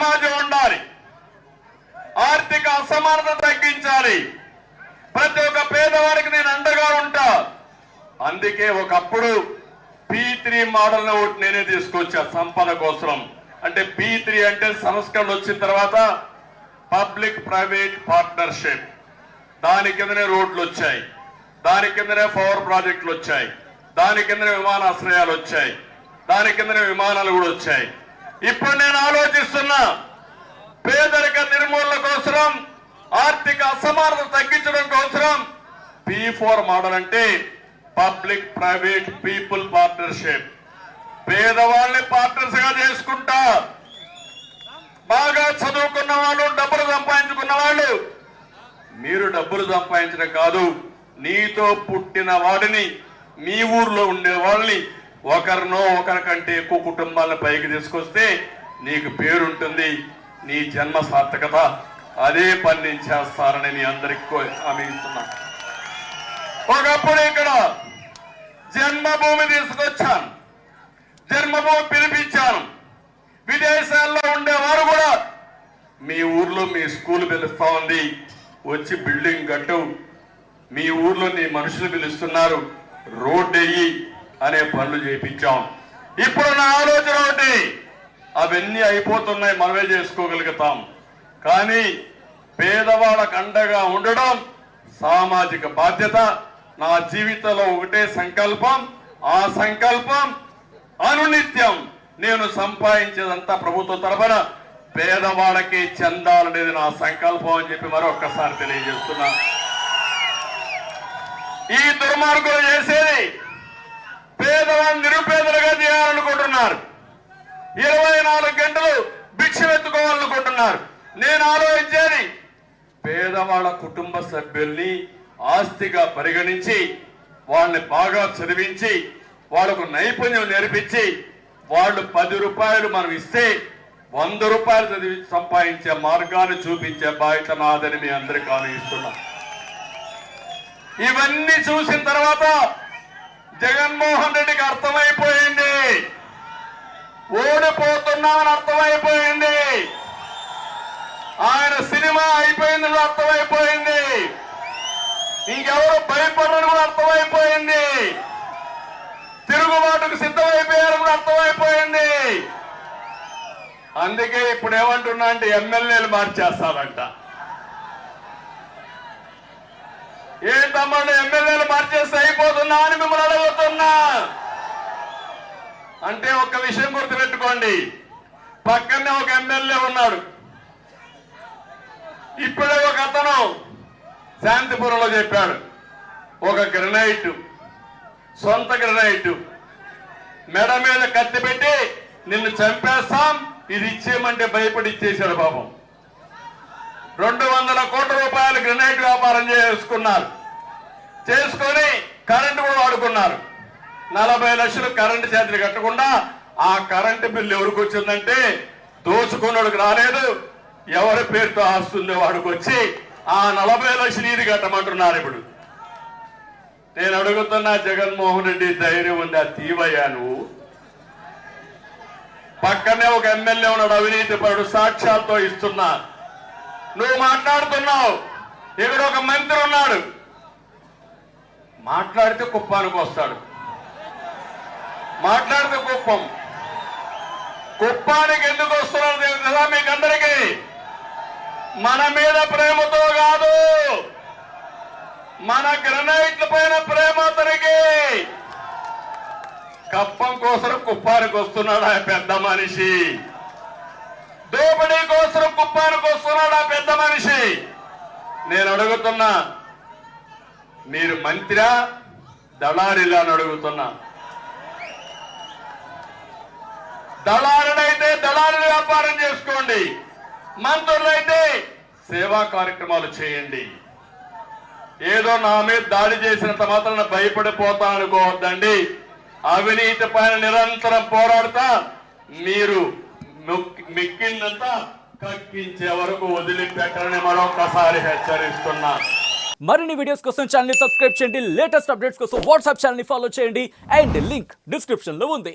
సమాజం ఉండాలి, ఆర్థిక అసమానత తగ్గించాలి, ప్రతి ఒక్క పేదవాడికి నేను అండగా ఉంటా. అందుకే ఒకప్పుడు P3 మోడల్ ఒకటి నేనే తీసుకొచ్చా సంపద కోసం. అంటే P3 అంటే సంస్కరణలు వచ్చిన తర్వాత పబ్లిక్ ప్రైవేట్ పార్ట్నర్షిప్, దాని కిందనే రోడ్లు వచ్చాయి, దాని కిందనే పవర్ ప్రాజెక్టులు వచ్చాయి, దాని కిందనే విమానాశ్రయాలు వచ్చాయి, దాని కిందనే విమానాలు కూడా వచ్చాయి. ఇప్పుడు నేను ఆలోచిస్తున్నా పేదరిక నిర్మూలన కోసం, ఆర్థిక అసమానత తగ్గించడం కోసం P4 మోడల్ అంటే పబ్లిక్ ప్రైవేట్ పీపుల్ పార్ట్నర్షిప్. పేదవాళ్ళని పార్ట్నర్స్ గా చేసుకుంటా, బాగా చదువుకున్న వాళ్ళు, డబ్బులు సంపాదించుకున్న వాళ్ళు, మీరు డబ్బులు సంపాదించడం కాదు, నీతో పుట్టిన వాడిని, మీ ఊర్లో ఉండే వాళ్ళని, ఒకరినో ఒకరికంటే ఎక్కువ కుటుంబాలను పైకి తీసుకొస్తే నీకు పేరుంటుంది, నీ జన్మ సార్థకత. అదే పని నేను చేస్తానని మీ అందరికీ హామీ ఇస్తున్నా. ఒకప్పుడు ఇక్కడ జన్మభూమి తీసుకొచ్చాను, జన్మభూమి పిలిపించాను. విదేశాల్లో ఉండేవారు కూడా మీ ఊర్లో మీ స్కూల్ పిలుస్తా ఉంది, వచ్చి బిల్డింగ్ కట్టు, మీ ఊర్లో నీ మనుషులు పిలుస్తున్నారు, రోడ్డు వెయ్యి అనే పనులు చేయించాం. ఇప్పుడు నా ఆలోచన ఒకటి, అవన్నీ అయిపోతున్నాయి, మనమే చేసుకోగలుగుతాం. కానీ పేదవాళ్ళకు అండగా ఉండడం సామాజిక బాధ్యత. నా జీవితంలో ఒకటే సంకల్పం, ఆ సంకల్పం అనునిత్యం నేను సంపాదించేదంతా ప్రభుత్వ తరఫున పేదవాళ్ళకి చెందాలనేది నా సంకల్పం అని చెప్పి మరొక్కసారి తెలియజేస్తున్నా. ఈ దుర్మార్గులు చేసేది పేదవాళ్ళని నిరుపేదలుగా చేయాలనుకుంటున్నారు, 24 గంటలు భిక్ష ఎత్తుకోవాలనుకుంటున్నారు. నేను ఆలోచించేది పేదవాళ్ళ కుటుంబ సభ్యుల్ని ఆస్తిగా పరిగణించి వాళ్ళని బాగా చదివించి వాళ్ళకు నైపుణ్యం నేర్పించి వాళ్ళు 10 రూపాయలు మనం ఇస్తే 100 రూపాయలు చదివి సంపాదించే మార్గాన్ని చూపించే బాధ్యత నాదని మీ అందరికీ ఆలోచిస్తున్నా. ఇవన్నీ చూసిన తర్వాత జగన్మోహన్ రెడ్డికి అర్థమైపోయింది, ఓడిపోతున్నామని అర్థమైపోయింది, ఆయన సినిమా అయిపోయిందని అర్థమైపోయింది, ఇంకెవరు భయపడని కూడా అర్థమైపోయింది, తిరుగుబాటుకు సిద్ధమైపోయారని కూడా అర్థమైపోయింది. అందుకే ఇప్పుడు ఏమంటున్నా అంటే ఎమ్మెల్యేలు మార్చేస్తారంట. ఏం తమ్ముడు ఎమ్మెల్యేలు మార్చేస్తే అయిపోతున్నా అని మిమ్మల్ని అడుగుతున్నా. అంటే ఒక్క విషయం గుర్తుపెట్టుకోండి, పక్కనే ఒక ఎమ్మెల్యే ఉన్నాడు. ఇప్పుడే ఒక అతను శాంతిపురంలో చెప్పాడు, ఒక గ్రెనైట్, సొంత గ్రెనైట్ మెడ మీద కత్తి పెట్టి నిన్ను చంపేస్తాం, ఇది ఇచ్చేయమంటే భయపడి ఇచ్చేశాడు పాపం. 200 కోట్ల రూపాయలు గ్రెనైట్ వ్యాపారం చేసుకున్నారు, చేసుకొని కరెంటు కూడా వాడుకున్నారు. 40 లక్షలు కరెంటు ఛార్జీలు కట్టకుండా ఆ కరెంటు బిల్లు ఎవరికి వచ్చిందంటే దోచుకున్నాడుకు రాలేదు, ఎవరి పేరుతో ఆస్తుందో వాడికి వచ్చి ఆ 40 లక్షలు ఇది కట్టమంటున్నారు. ఇప్పుడు నేను అడుగుతున్నా, జగన్మోహన్ రెడ్డి ధైర్యం ఉందా తీవయ్యా నువ్వు? పక్కనే ఒక ఎమ్మెల్యే ఉన్నాడు అవినీతి పరుడు, సాక్ష్యాలతో ఇస్తున్నా. నువ్వు మాట్లాడుతున్నావు, ఇక్కడ ఒక మంత్రి ఉన్నాడు, మాట్లాడితే కుప్పానికి వస్తాడు, మాట్లాడితే కుప్పానికి ఎందుకు వస్తున్నాడు తెలుసా మీకందరికీ? మన మీద ప్రేమతో కాదు, మన గ్రనైట్ల పైన ప్రేమ అతనికి. కప్పం కోసం కుప్పానికి వస్తున్నాడు ఆ పెద్ద మనిషి, దోపిడీ కోసం కుప్పానికి వస్తున్నాడు ఆ పెద్ద మనిషి. నేను అడుగుతున్నా, మీరు మంత్రా దళారిలా అని అడుగుతున్నా. దళారుడైతే దళారుల వ్యాపారం చేసుకోండి, మంత్రులైతే సేవా కార్యక్రమాలు చేయండి. ఏదో నా మీద దాడి చేసినంత మాత్రాన భయపడిపోతాననుకోవద్దండి. అవినీతి పైన నిరంతరం పోరాడుతా, మీరు మిక్కిందంతా కక్కించే వరకు వదిలిపెట్టరని మరొకసారి హెచ్చరిస్తున్నా. మరిన్ని వీడియోస్ కోసం ఛానల్ ని సబ్స్క్రైబ్ చేయండి, లేటెస్ట్ అప్డేట్స్ కోసం వాట్సాప్ ఛానల్ ని ఫాలో చేయండి, అండ్ లింక్ డిస్క్రిప్షన్ లో ఉంది.